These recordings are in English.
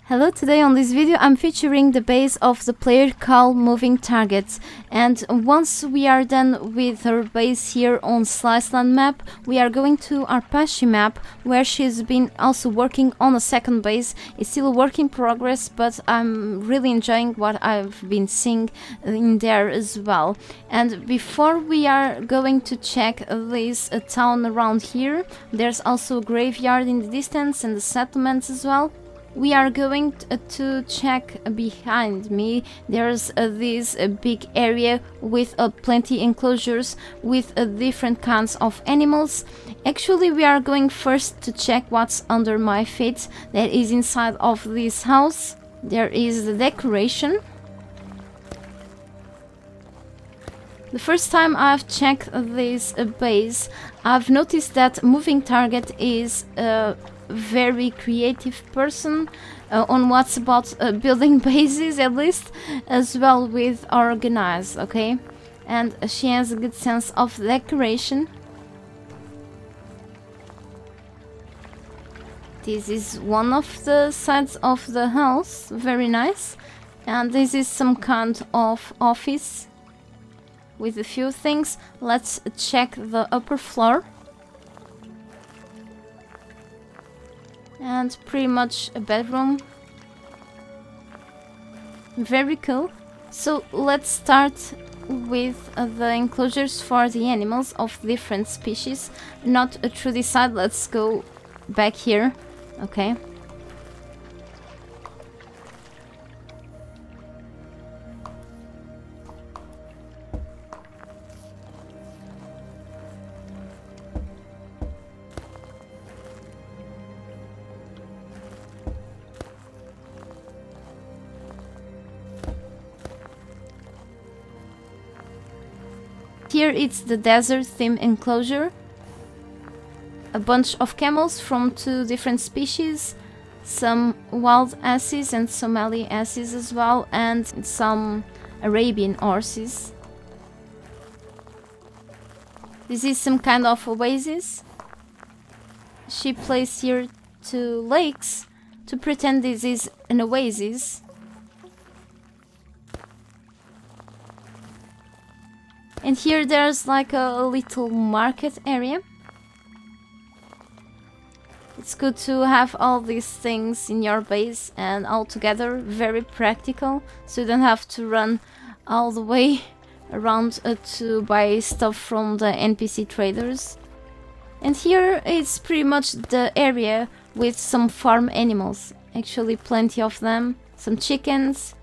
Hello, today on this video I'm featuring the base of the player called MovingTarget's, and once we are done with her base here on Sliceland map, we are going to Arpashi map where she's been also working on a second base. It's still a work in progress, but I'm really enjoying what I've been seeing in there as well. And before we are going to check this town around here, there's also a graveyard in the distance and the settlements as well. We are going to check behind me. There's this big area with plenty enclosures with different kinds of animals. Actually, we are going first to check what's under my feet that is inside of this house. There is the decoration. The first time I've checked this base, I've noticed that MovingTarget is very creative person on what's about building bases, at least, as well with organize, okay? And she has a good sense of decoration. This is one of the sides of the house, very nice. And this is some kind of office with a few things. Let's check the upper floor. And pretty much a bedroom. Very cool. So let's start with the enclosures for the animals of different species. Not through this side, let's go back here. Okay. Here it's the desert theme enclosure. A bunch of camels from 2 different species, some wild asses and Somali asses as well, and some Arabian horses. This is some kind of oasis. She placed here 2 lakes to pretend this is an oasis. And here there's like a little market area. It's good to have all these things in your base and all together, very practical, so you don't have to run all the way around to buy stuff from the NPC traders. And here it's pretty much the area with some farm animals, actually plenty of them, some chickens.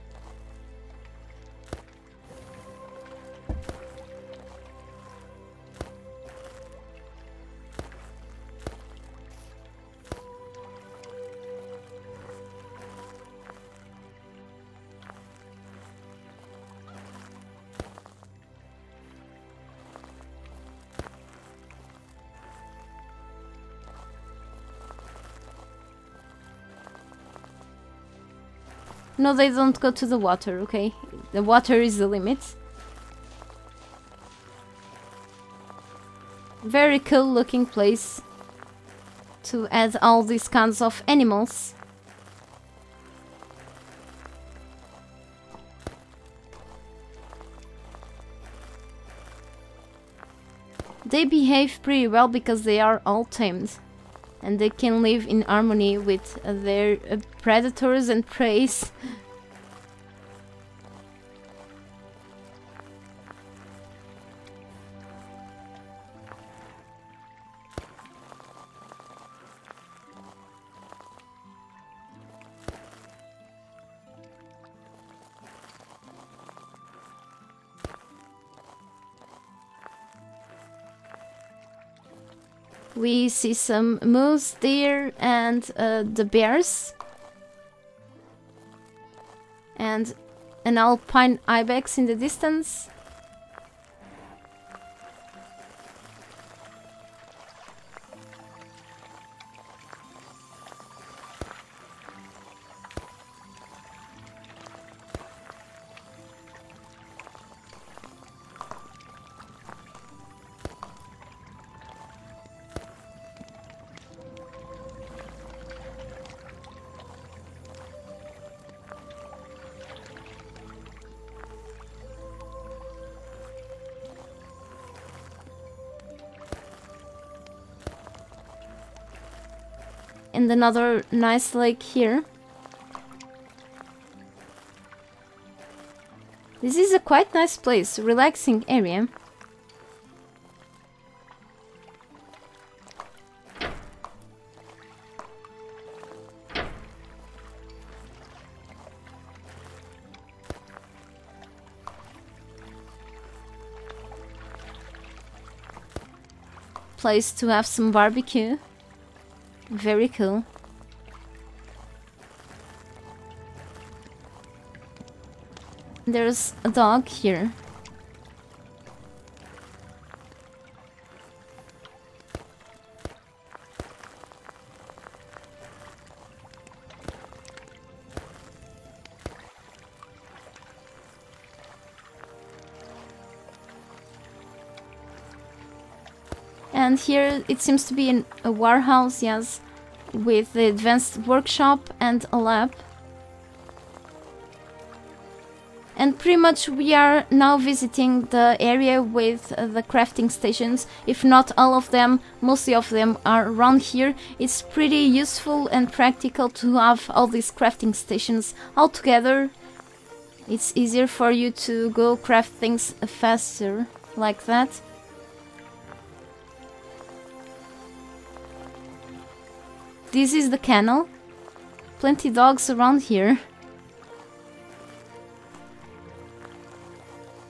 No, they don't go to the water, okay? The water is the limit. Very cool looking place to add all these kinds of animals. They behave pretty well because they are all tamed. And they can live in harmony with their predators and prey. We see some moose, deer, and the bears. And an alpine ibex in the distance. And another nice lake here. This is a quite nice place, relaxing area. Place to have some barbecue. Very cool. There's a dog here. And here it seems to be a warehouse, yes, with the advanced workshop and a lab. And pretty much we are now visiting the area with the crafting stations. If not all of them, mostly of them are around here. It's pretty useful and practical to have all these crafting stations all together. It's easier for you to go craft things faster, like that. This is the kennel. Plenty dogs around here.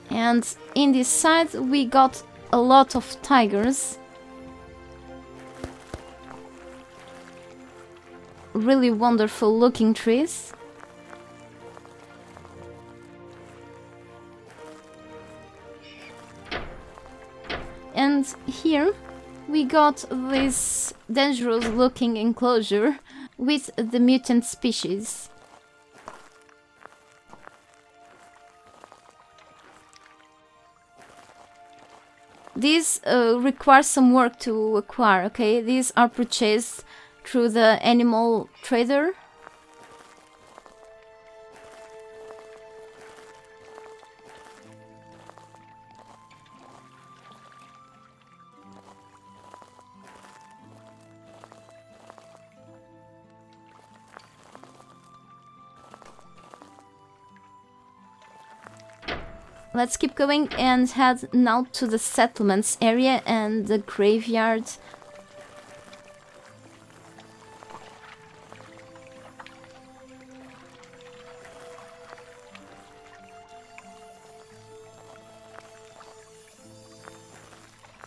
And in this side we got a lot of tigers. Really wonderful looking trees. And here we got this dangerous looking enclosure with the mutant species. These require some work to acquire, okay? These are purchased through the animal trader. Let's keep going and head now to the settlements area and the graveyard.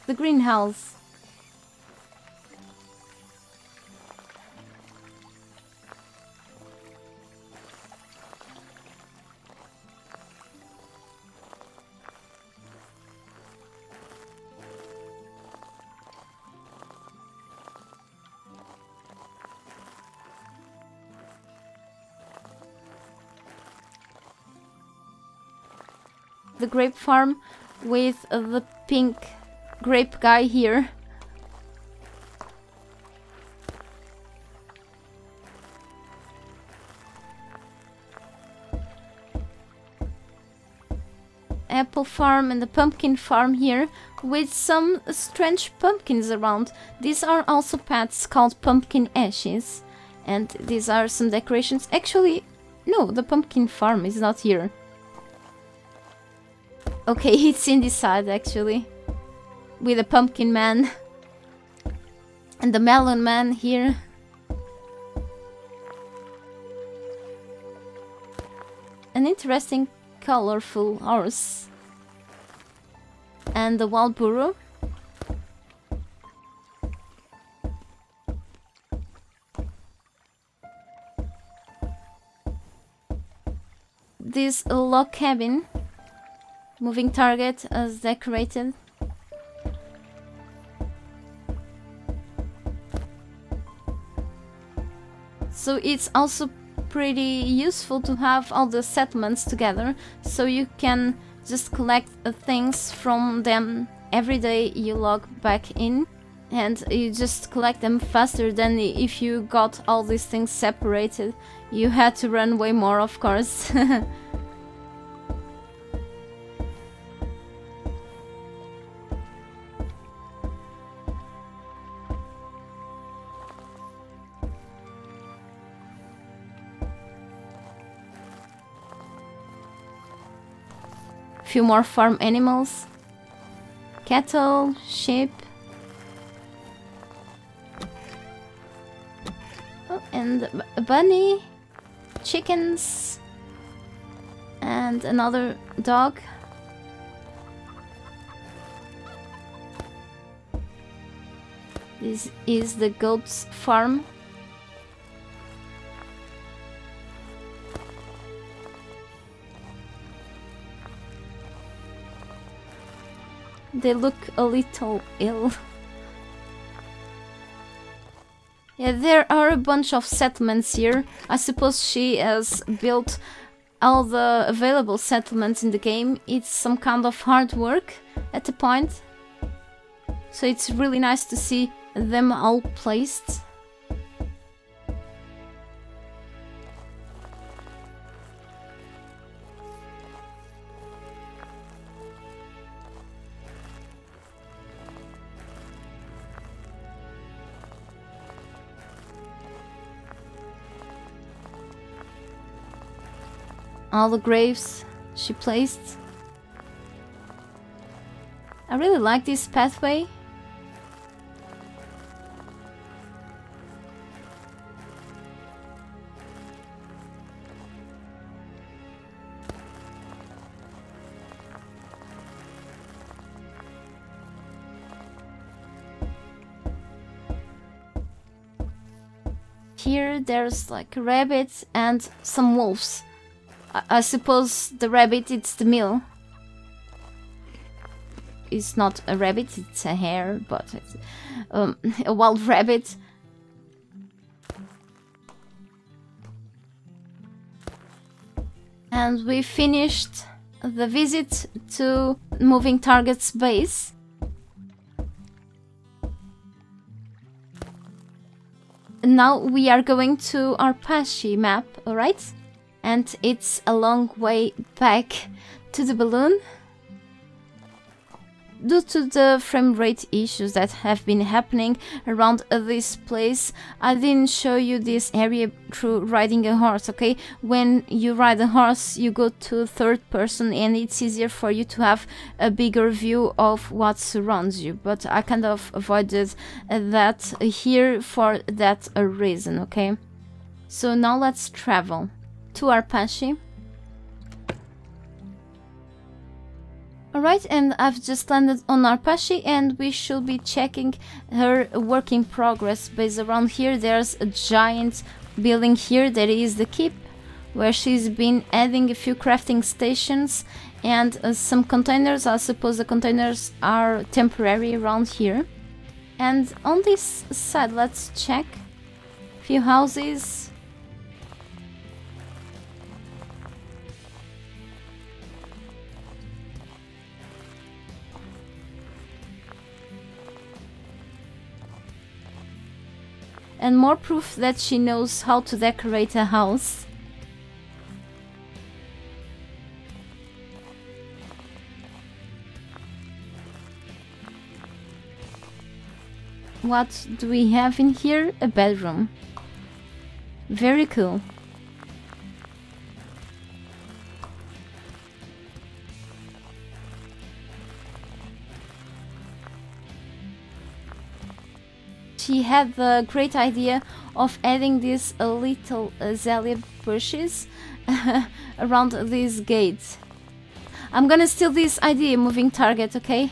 The greenhouse. The grape farm with the pink grape guy here. Apple farm and the pumpkin farm here with some strange pumpkins around. These are also pets called pumpkin ashes. And these are some decorations. Actually, no, the pumpkin farm is not here. Okay, it's in this side actually, with a pumpkin man and the melon man here. An interesting colorful horse and the wild burro. This log cabin. Moving target as decorated. So it's also pretty useful to have all the settlements together, so you can just collect things from them every day you log back in, and you just collect them faster than if you got all these things separated. You had to run way more, of course. few more farm animals. Cattle, sheep. Oh, and a bunny, chickens, and another dog. This is the goats farm. They look a little ill. Yeah, there are a bunch of settlements here. I suppose she has built all the available settlements in the game. It's some kind of hard work at a point. So it's really nice to see them all placed. All the graves she placed. I really like this pathway. Here there's like rabbits and some wolves. I suppose the rabbit, it's the meal. It's not a rabbit, it's a hare, but it's a wild rabbit. And we finished the visit to Moving Target's base. Now we are going to our Pashi map, alright? And it's a long way back to the balloon. Due to the frame rate issues that have been happening around this place, I didn't show you this area through riding a horse, okay? When you ride a horse, you go to third person and it's easier for you to have a bigger view of what surrounds you. But I kind of avoided that here for that reason, okay? So now let's travel to our Pashi. Alright, and I've just landed on our Pashi and we should be checking her work in progress base. Around here there's a giant building here that is the keep, where she's been adding a few crafting stations and some containers. I suppose the containers are temporary around here. And on this side, let's check. A few houses. And more proof that she knows how to decorate a house. What do we have in here? A bedroom. Very cool. She had the great idea of adding these little azalea bushes around these gates. I'm gonna steal this idea, Moving Target, okay?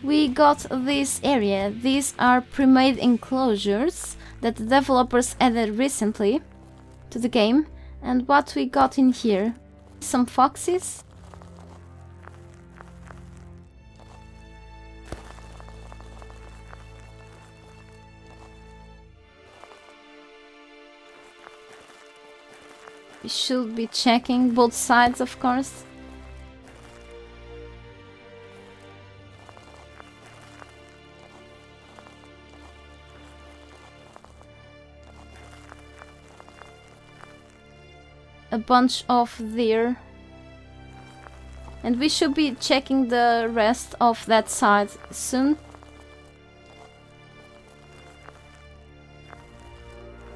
We got this area. These are pre-made enclosures that the developers added recently to the game. And what we got in here? Some foxes. We should be checking both sides, of course. a bunch of deer. And we should be checking the rest of that side soon.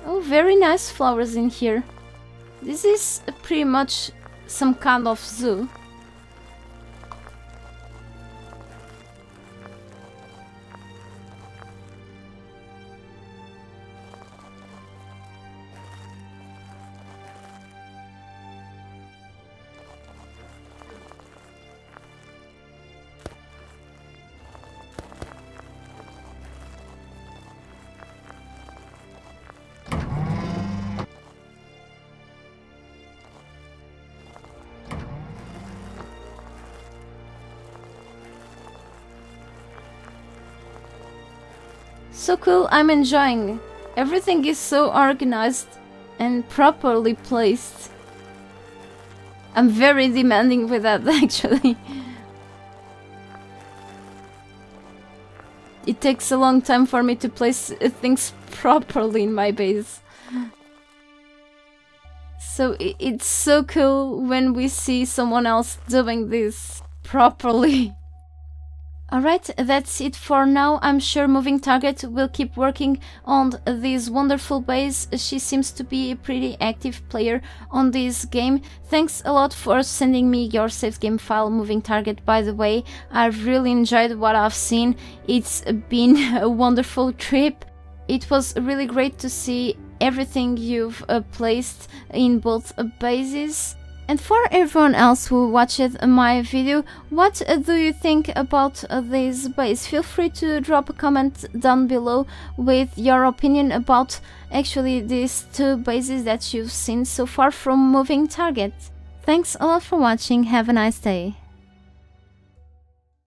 Oh, very nice flowers in here. This is pretty much some kind of zoo. So cool, I'm enjoying. Everything is so organized and properly placed. I'm very demanding with that, actually. It takes a long time for me to place things properly in my base. So it's so cool when we see someone else doing this properly. Alright, that's it for now. I'm sure Moving Target will keep working on this wonderful base. She seems to be a pretty active player on this game. Thanks a lot for sending me your save game file, Moving Target, by the way. I've really enjoyed what I've seen. It's been a wonderful trip. It was really great to see everything you've placed in both bases. And for everyone else who watched my video, what do you think about this base? Feel free to drop a comment down below with your opinion about actually these two bases that you've seen so far from Moving Target. Thanks a lot for watching, have a nice day.